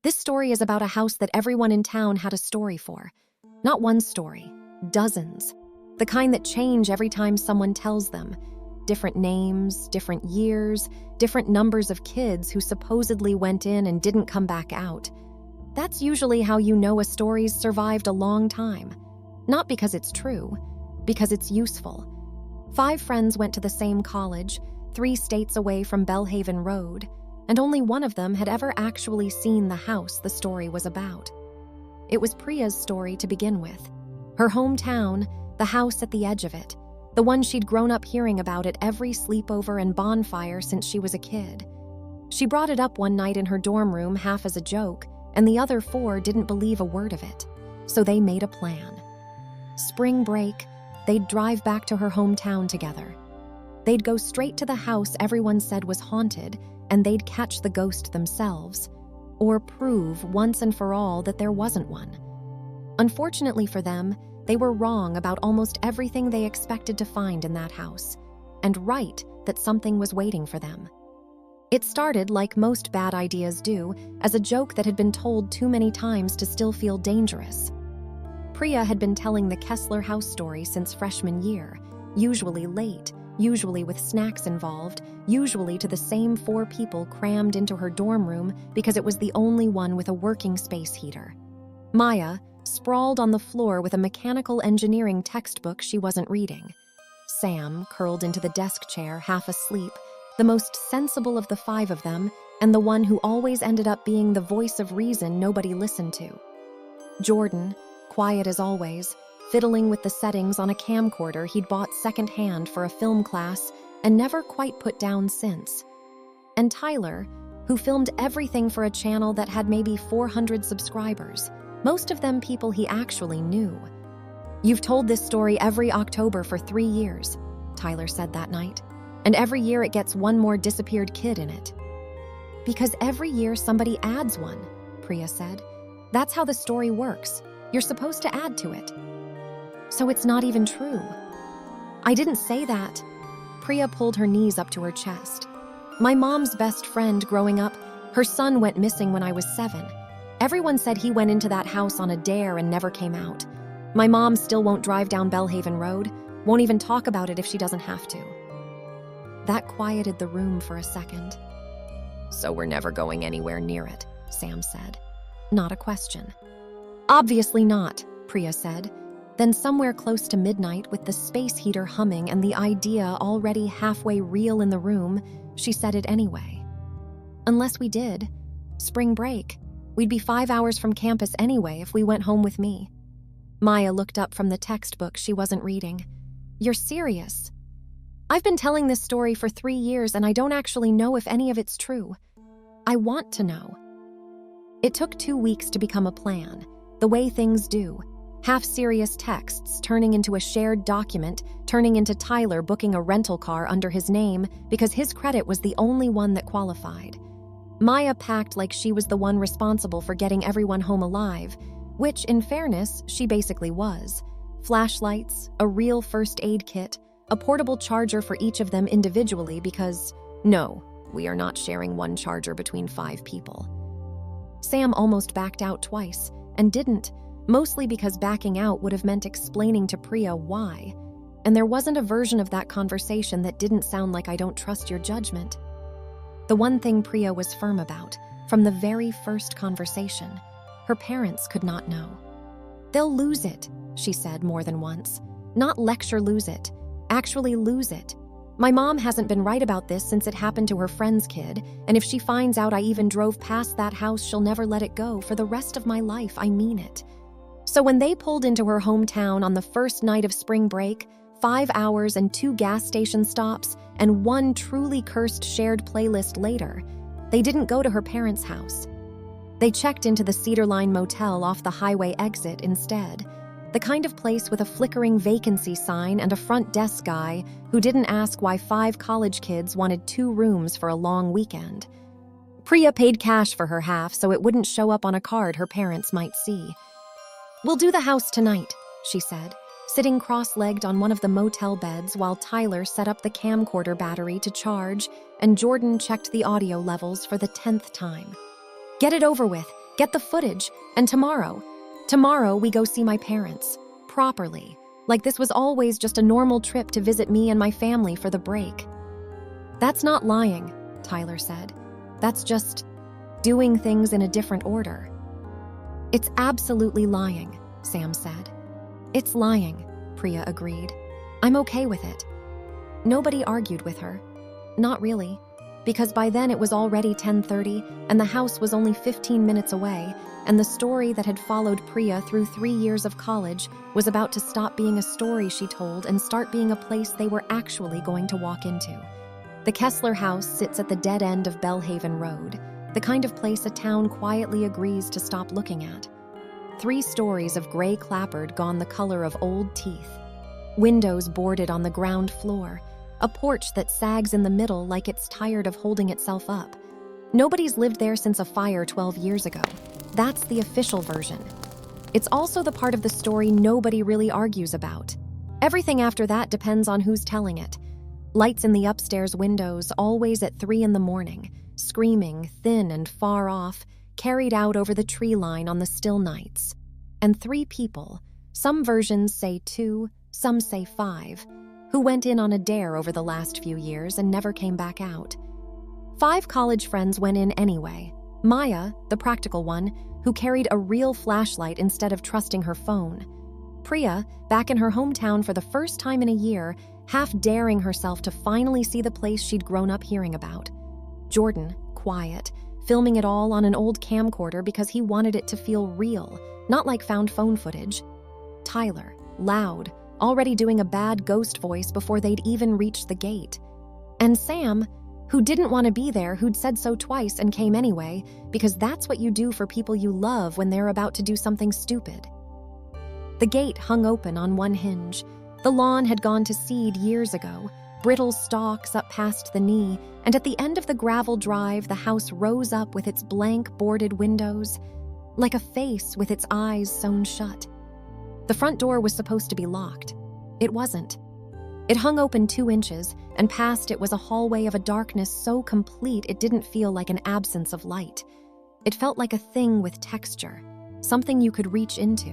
This story is about a house that everyone in town had a story for. Not one story, dozens. The kind that change every time someone tells them. Different names, different years, different numbers of kids who supposedly went in and didn't come back out. That's usually how you know a story's survived a long time. Not because it's true, because it's useful. 5 friends went to the same college, 3 states away from Belhaven Road, and only one of them had ever actually seen the house the story was about. It was Priya's story to begin with. Her hometown, the house at the edge of it, the one she'd grown up hearing about at every sleepover and bonfire since she was a kid. She brought it up one night in her dorm room half as a joke, and the other 4 didn't believe a word of it. So they made a plan. Spring break, they'd drive back to her hometown together. They'd go straight to the house everyone said was haunted, and they'd catch the ghost themselves, or prove once and for all that there wasn't one. Unfortunately for them, they were wrong about almost everything they expected to find in that house, and right that something was waiting for them. It started, like most bad ideas do, as a joke that had been told too many times to still feel dangerous. Priya had been telling the Kessler House story since freshman year, usually late, usually with snacks involved, usually to the same 4 people crammed into her dorm room because it was the only one with a working space heater. Maya, sprawled on the floor with a mechanical engineering textbook she wasn't reading. Sam, curled into the desk chair, half asleep, the most sensible of the 5 of them, and the one who always ended up being the voice of reason nobody listened to. Jordan, quiet as always, fiddling with the settings on a camcorder he'd bought secondhand for a film class and never quite put down since. And Tyler, who filmed everything for a channel that had maybe 400 subscribers, most of them people he actually knew. "You've told this story every October for 3 years," Tyler said that night, "and every year it gets one more disappeared kid in it." "Because every year somebody adds one," Priya said. "That's how the story works. You're supposed to add to it." "So it's not even true." "I didn't say that." Priya pulled her knees up to her chest. "My mom's best friend growing up, her son went missing when I was 7. Everyone said he went into that house on a dare and never came out. My mom still won't drive down Belhaven Road, won't even talk about it if she doesn't have to." That quieted the room for a second. "So we're never going anywhere near it," Sam said. Not a question. "Obviously not," Priya said. Then somewhere close to midnight, with the space heater humming and the idea already halfway real in the room, she said it anyway. "Unless we did. Spring break. We'd be 5 hours from campus anyway if we went home with me." Maya looked up from the textbook she wasn't reading. "You're serious?" "I've been telling this story for 3 years and I don't actually know if any of it's true. I want to know." It took 2 weeks to become a plan, the way things do. Half-serious texts turning into a shared document, turning into Tyler booking a rental car under his name because his credit was the only one that qualified. Maya packed like she was the one responsible for getting everyone home alive, which, in fairness, she basically was. Flashlights, a real first aid kit, a portable charger for each of them individually because, no, we are not sharing one charger between 5 people. Sam almost backed out twice, and didn't, mostly because backing out would have meant explaining to Priya why. And there wasn't a version of that conversation that didn't sound like "I don't trust your judgment." The one thing Priya was firm about, from the very first conversation, her parents could not know. "They'll lose it," she said more than once. "Not lecture lose it, actually lose it. My mom hasn't been right about this since it happened to her friend's kid, and if she finds out I even drove past that house, she'll never let it go for the rest of my life, I mean it." So when they pulled into her hometown on the first night of spring break, 5 hours and 2 gas station stops, and 1 truly cursed shared playlist later, they didn't go to her parents' house. They checked into the Cedar Line Motel off the highway exit instead, the kind of place with a flickering vacancy sign and a front desk guy who didn't ask why 5 college kids wanted 2 rooms for a long weekend. Priya paid cash for her half so it wouldn't show up on a card her parents might see. "We'll do the house tonight," she said, sitting cross-legged on one of the motel beds while Tyler set up the camcorder battery to charge and Jordan checked the audio levels for the 10th time. "Get it over with. Get the footage, and tomorrow we go see my parents. Properly. Like this was always just a normal trip to visit me and my family for the break." "That's not lying," Tyler said. "That's just doing things in a different order." "It's absolutely lying," Sam said. "It's lying," Priya agreed. "I'm okay with it." Nobody argued with her. Not really, because by then it was already 10:30 and the house was only 15 minutes away, and the story that had followed Priya through 3 years of college was about to stop being a story she told and start being a place they were actually going to walk into. The Kessler House sits at the dead end of Bellhaven Road, the kind of place a town quietly agrees to stop looking at. 3 stories of gray clapboard gone the color of old teeth. Windows boarded on the ground floor, a porch that sags in the middle like it's tired of holding itself up. Nobody's lived there since a fire 12 years ago. That's the official version. It's also the part of the story nobody really argues about. Everything after that depends on who's telling it. Lights in the upstairs windows, always at 3 in the morning, screaming, thin and far off, carried out over the tree line on the still nights. And 3 people, some versions say 2, some say 5, who went in on a dare over the last few years and never came back out. 5 college friends went in anyway. Maya, the practical one, who carried a real flashlight instead of trusting her phone. Priya, back in her hometown for the first time in a year, half daring herself to finally see the place she'd grown up hearing about. Jordan, quiet, filming it all on an old camcorder because he wanted it to feel real, not like found phone footage. Tyler, loud, already doing a bad ghost voice before they'd even reached the gate. And Sam, who didn't want to be there, who'd said so twice and came anyway, because that's what you do for people you love when they're about to do something stupid. The gate hung open on one hinge. The lawn had gone to seed years ago, brittle stalks up past the knee, and at the end of the gravel drive, the house rose up with its blank boarded windows, like a face with its eyes sewn shut. The front door was supposed to be locked. It wasn't. It hung open 2 inches, and past it was a hallway of a darkness so complete it didn't feel like an absence of light. It felt like a thing with texture, something you could reach into.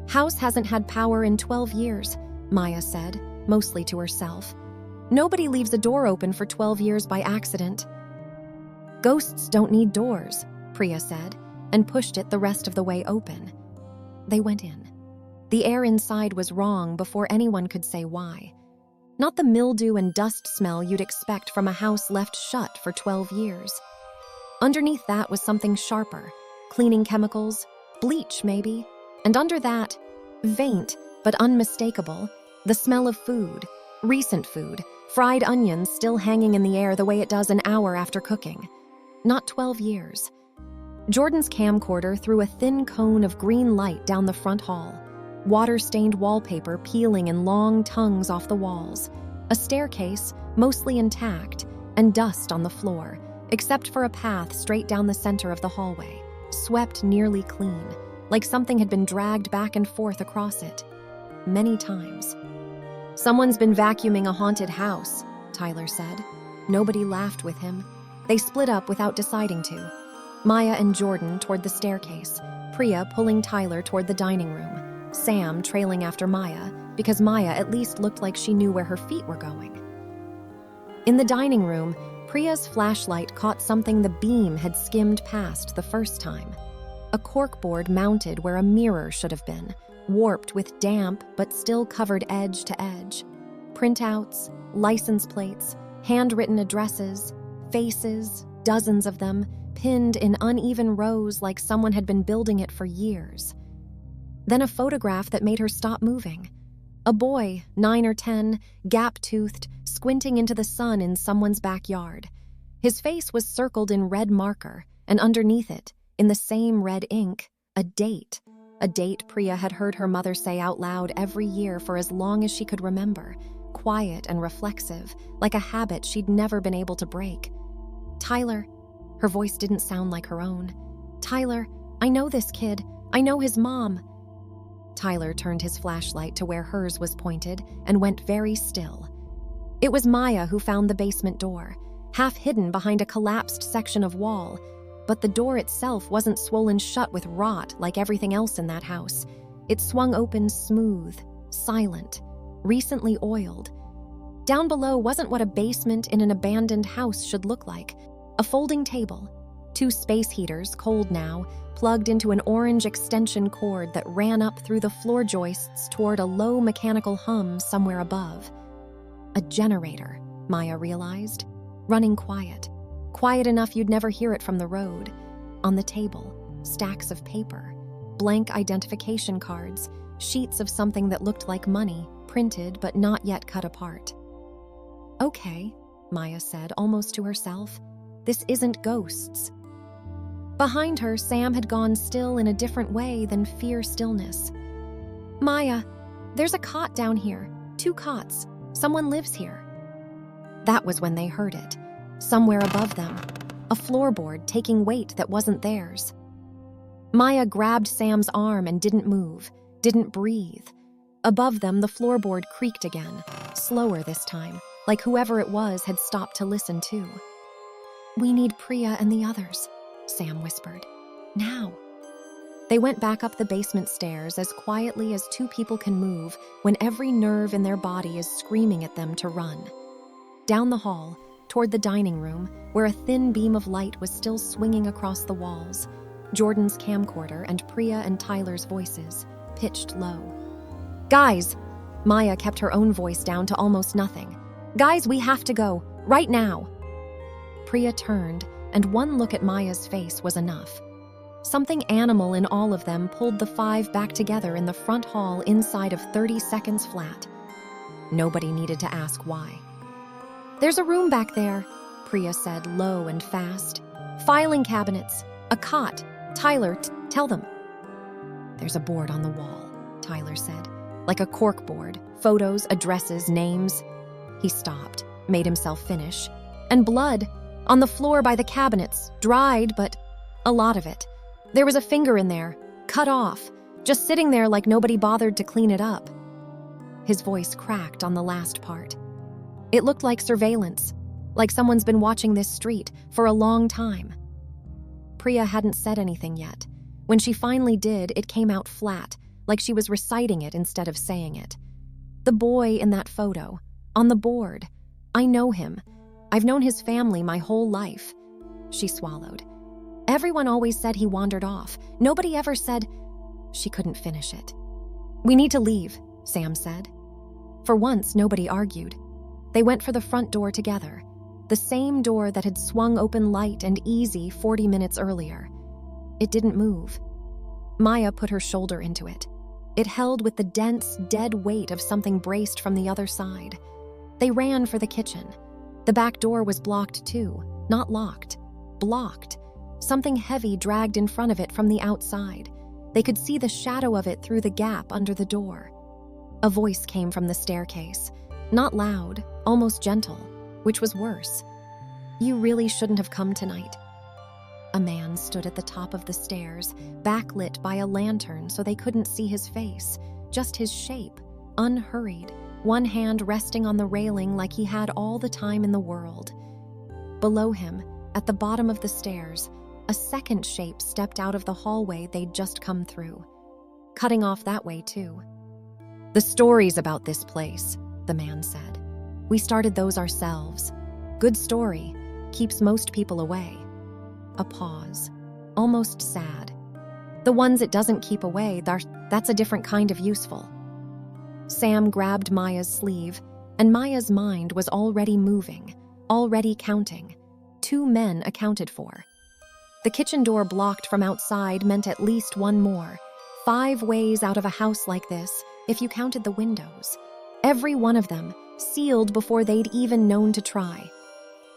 "House hasn't had power in 12 years, Maya said, mostly to herself. "Nobody leaves a door open for 12 years by accident." "Ghosts don't need doors," Priya said, and pushed it the rest of the way open. They went in. The air inside was wrong before anyone could say why. Not the mildew and dust smell you'd expect from a house left shut for 12 years. Underneath that was something sharper, cleaning chemicals, bleach maybe, and under that, faint but unmistakable, the smell of food, recent food, fried onions still hanging in the air the way it does an hour after cooking. Not 12 years. Jordan's camcorder threw a thin cone of green light down the front hall, water-stained wallpaper peeling in long tongues off the walls, a staircase mostly intact, and dust on the floor, except for a path straight down the center of the hallway, swept nearly clean, like something had been dragged back and forth across it. Many times. "Someone's been vacuuming a haunted house," Tyler said. Nobody laughed with him. They split up without deciding to. Maya and Jordan toward the staircase, Priya pulling Tyler toward the dining room, Sam trailing after Maya, because Maya at least looked like she knew where her feet were going. In the dining room, Priya's flashlight caught something the beam had skimmed past the first time. A corkboard mounted where a mirror should have been, warped with damp but still covered edge to edge. Printouts, license plates, handwritten addresses, faces, dozens of them, pinned in uneven rows like someone had been building it for years. Then a photograph that made her stop moving. A boy, 9 or 10, gap-toothed, squinting into the sun in someone's backyard. His face was circled in red marker, and underneath it, in the same red ink, a date. A date Priya had heard her mother say out loud every year for as long as she could remember, quiet and reflexive, like a habit she'd never been able to break. "Tyler," her voice didn't sound like her own. "Tyler, I know this kid. I know his mom." Tyler turned his flashlight to where hers was pointed and went very still. It was Maya who found the basement door, half hidden behind a collapsed section of wall. But the door itself wasn't swollen shut with rot like everything else in that house. It swung open smooth, silent, recently oiled. Down below wasn't what a basement in an abandoned house should look like. A folding table, 2 space heaters, cold now, plugged into an orange extension cord that ran up through the floor joists toward a low mechanical hum somewhere above. A generator, Maya realized, running quiet. Quiet enough you'd never hear it from the road. On the table, stacks of paper, blank identification cards, sheets of something that looked like money, printed but not yet cut apart. "Okay," Maya said, almost to herself. "This isn't ghosts." Behind her, Sam had gone still in a different way than fear stillness. "Maya, there's a cot down here. 2 cots. Someone lives here." That was when they heard it. Somewhere above them, a floorboard taking weight that wasn't theirs. Maya grabbed Sam's arm and didn't move, didn't breathe. Above them, the floorboard creaked again, slower this time, like whoever it was had stopped to listen too. "We need Priya and the others," Sam whispered. "Now." They went back up the basement stairs as quietly as 2 people can move when every nerve in their body is screaming at them to run. Down the hall, toward the dining room, where a thin beam of light was still swinging across the walls, Jordan's camcorder and Priya and Tyler's voices, pitched low. "Guys!" Maya kept her own voice down to almost nothing. "Guys, we have to go. Right now!" Priya turned, and one look at Maya's face was enough. Something animal in all of them pulled the 5 back together in the front hall inside of 30 seconds flat. Nobody needed to ask why. "There's a room back there," Priya said, low and fast. "Filing cabinets, a cot. Tyler, tell them." "There's a board on the wall," Tyler said, "like a cork board, photos, addresses, names." He stopped, made himself finish. "And blood, on the floor by the cabinets, dried, but a lot of it. There was a finger in there, cut off, just sitting there like nobody bothered to clean it up." His voice cracked on the last part. "It looked like surveillance, like someone's been watching this street for a long time." Priya hadn't said anything yet. When she finally did, it came out flat, like she was reciting it instead of saying it. "The boy in that photo, on the board. I know him. I've known his family my whole life." She swallowed. "Everyone always said he wandered off. Nobody ever said—" She couldn't finish it. "We need to leave," Sam said. For once, nobody argued. They went for the front door together, the same door that had swung open light and easy 40 minutes earlier. It didn't move. Maya put her shoulder into it. It held with the dense, dead weight of something braced from the other side. They ran for the kitchen. The back door was blocked too, not locked. Blocked. Something heavy dragged in front of it from the outside. They could see the shadow of it through the gap under the door. A voice came from the staircase. Not loud, almost gentle, which was worse. "You really shouldn't have come tonight." A man stood at the top of the stairs, backlit by a lantern so they couldn't see his face, just his shape, unhurried, one hand resting on the railing like he had all the time in the world. Below him, at the bottom of the stairs, a second shape stepped out of the hallway they'd just come through, cutting off that way too. "The stories about this place," the man said. "We started those ourselves. Good story, keeps most people away." A pause, almost sad. "The ones it doesn't keep away, that's a different kind of useful." Sam grabbed Maya's sleeve, and Maya's mind was already moving, already counting. 2 men accounted for. The kitchen door blocked from outside meant at least 1 more. 5 ways out of a house like this, if you counted the windows. Every one of them, sealed before they'd even known to try.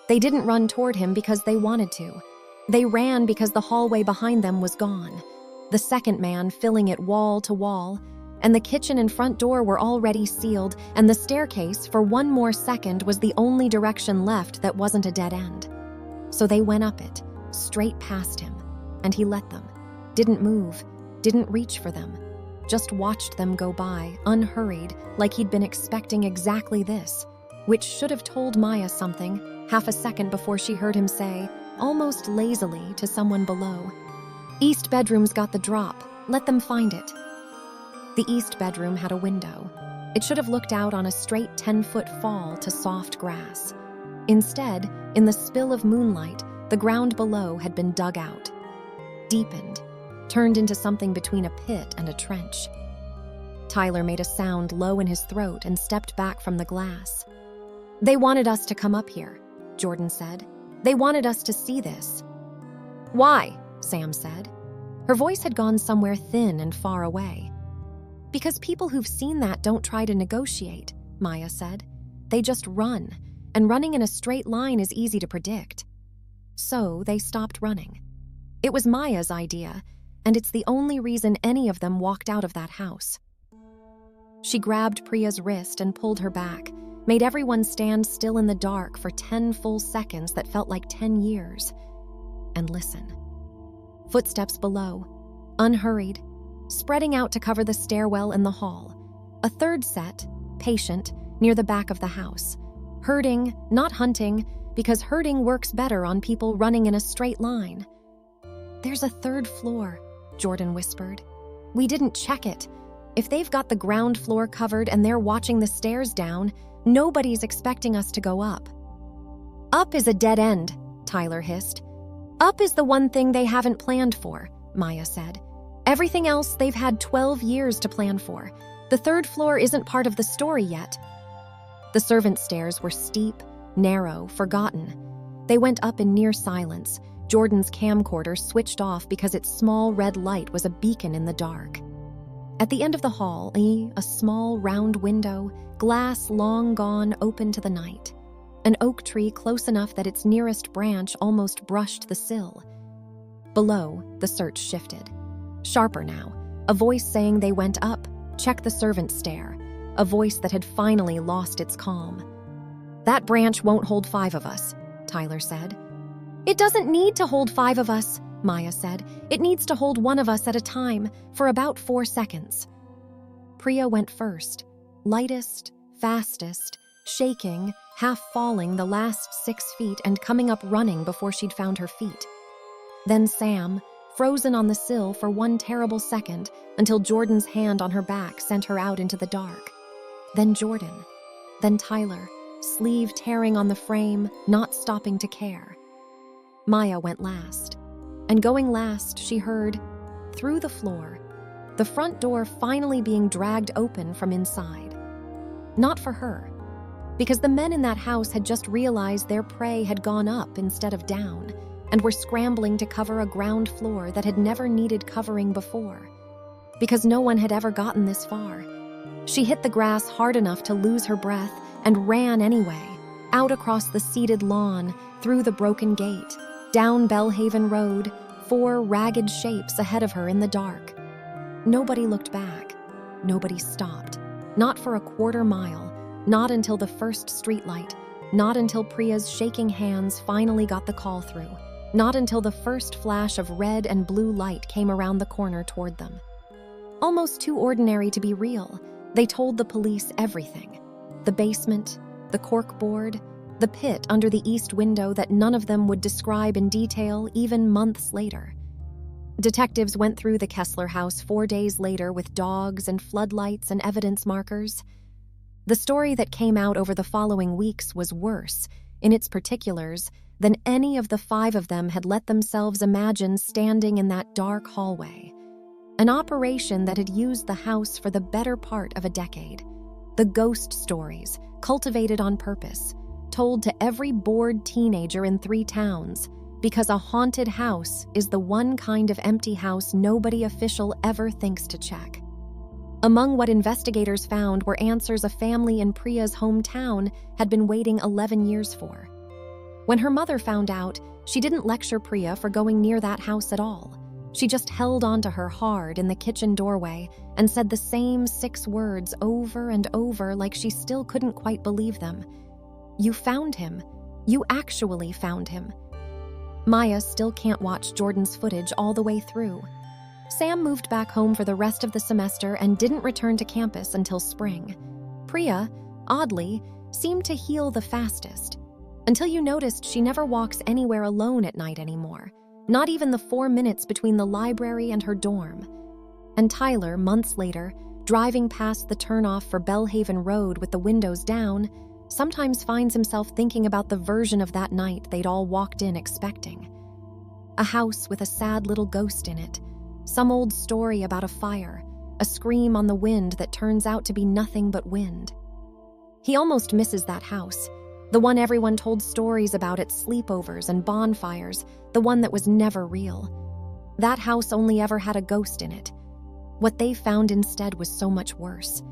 They didn't run toward him because they wanted to. They ran because the hallway behind them was gone, the second man filling it wall to wall, and the kitchen and front door were already sealed, and the staircase, for 1 more second, was the only direction left that wasn't a dead end. So they went up it, straight past him, and he let them. Didn't move, didn't reach for them. Just watched them go by, unhurried, like he'd been expecting exactly this, which should have told Maya something, half a second before she heard him say, almost lazily, to someone below. "East bedroom's got the drop. Let them find it." The east bedroom had a window. It should have looked out on a straight 10-foot fall to soft grass. Instead, in the spill of moonlight, the ground below had been dug out, deepened, turned into something between a pit and a trench. Tyler made a sound low in his throat and stepped back from the glass. "They wanted us to come up here," Jordan said. "They wanted us to see this." "Why?" Sam said. Her voice had gone somewhere thin and far away. "Because people who've seen that don't try to negotiate," Maya said. "They just run, and running in a straight line is easy to predict." So they stopped running. It was Maya's idea, and it's the only reason any of them walked out of that house. She grabbed Priya's wrist and pulled her back, made everyone stand still in the dark for 10 full seconds that felt like 10 years, and listen. Footsteps below, unhurried, spreading out to cover the stairwell and the hall. A third set, patient, near the back of the house. Herding, not hunting, because herding works better on people running in a straight line. "There's a third floor," Jordan whispered. "We didn't check it. If they've got the ground floor covered and they're watching the stairs down, nobody's expecting us to go up." "Up is a dead end," Tyler hissed. "Up is the one thing they haven't planned for," Maya said. "Everything else they've had 12 years to plan for. The third floor isn't part of the story yet." The servants' stairs were steep, narrow, forgotten. They went up in near silence. Jordan's camcorder switched off because its small red light was a beacon in the dark. At the end of the hall, a small round window, glass long gone open to the night. An oak tree close enough that its nearest branch almost brushed the sill. Below, the search shifted. Sharper now, a voice saying they went up, check the servants' stair, a voice that had finally lost its calm. "That branch won't hold 5 of us," Tyler said. "It doesn't need to hold 5 of us," Maya said. "It needs to hold 1 of us at a time, for about 4 seconds. Priya went first, lightest, fastest, shaking, half falling the last 6 feet and coming up running before she'd found her feet. Then Sam, frozen on the sill for 1 terrible second until Jordan's hand on her back sent her out into the dark. Then Jordan. Then Tyler, sleeve tearing on the frame, not stopping to care. Maya went last. And going last, she heard, through the floor, the front door finally being dragged open from inside. Not for her, because the men in that house had just realized their prey had gone up instead of down, and were scrambling to cover a ground floor that had never needed covering before. Because no one had ever gotten this far. She hit the grass hard enough to lose her breath and ran anyway, out across the seeded lawn, through the broken gate, down Bellhaven Road, 4 ragged shapes ahead of her in the dark. Nobody looked back. Nobody stopped. Not for a quarter mile. Not until the first streetlight. Not until Priya's shaking hands finally got the call through. Not until the first flash of red and blue light came around the corner toward them. Almost too ordinary to be real, they told the police everything. The basement, the corkboard, the pit under the east window that none of them would describe in detail even months later. Detectives went through the Kessler House 4 days later with dogs and floodlights and evidence markers. The story that came out over the following weeks was worse, in its particulars, than any of the 5 of them had let themselves imagine standing in that dark hallway. An operation that had used the house for the better part of a decade. The ghost stories, cultivated on purpose, told to every bored teenager in 3 towns, because a haunted house is the one kind of empty house nobody official ever thinks to check. Among what investigators found were answers a family in Priya's hometown had been waiting 11 years for. When her mother found out, she didn't lecture Priya for going near that house at all. She just held onto her hard in the kitchen doorway and said the same 6 words over and over like she still couldn't quite believe them. "You found him. You actually found him." Maya still can't watch Jordan's footage all the way through. Sam moved back home for the rest of the semester and didn't return to campus until spring. Priya, oddly, seemed to heal the fastest. Until you noticed she never walks anywhere alone at night anymore, not even the 4 minutes between the library and her dorm. And Tyler, months later, driving past the turnoff for Bellhaven Road with the windows down, sometimes finds himself thinking about the version of that night they'd all walked in expecting. A house with a sad little ghost in it, some old story about a fire, a scream on the wind that turns out to be nothing but wind. He almost misses that house, the one everyone told stories about at sleepovers and bonfires, the one that was never real. That house only ever had a ghost in it. What they found instead was so much worse.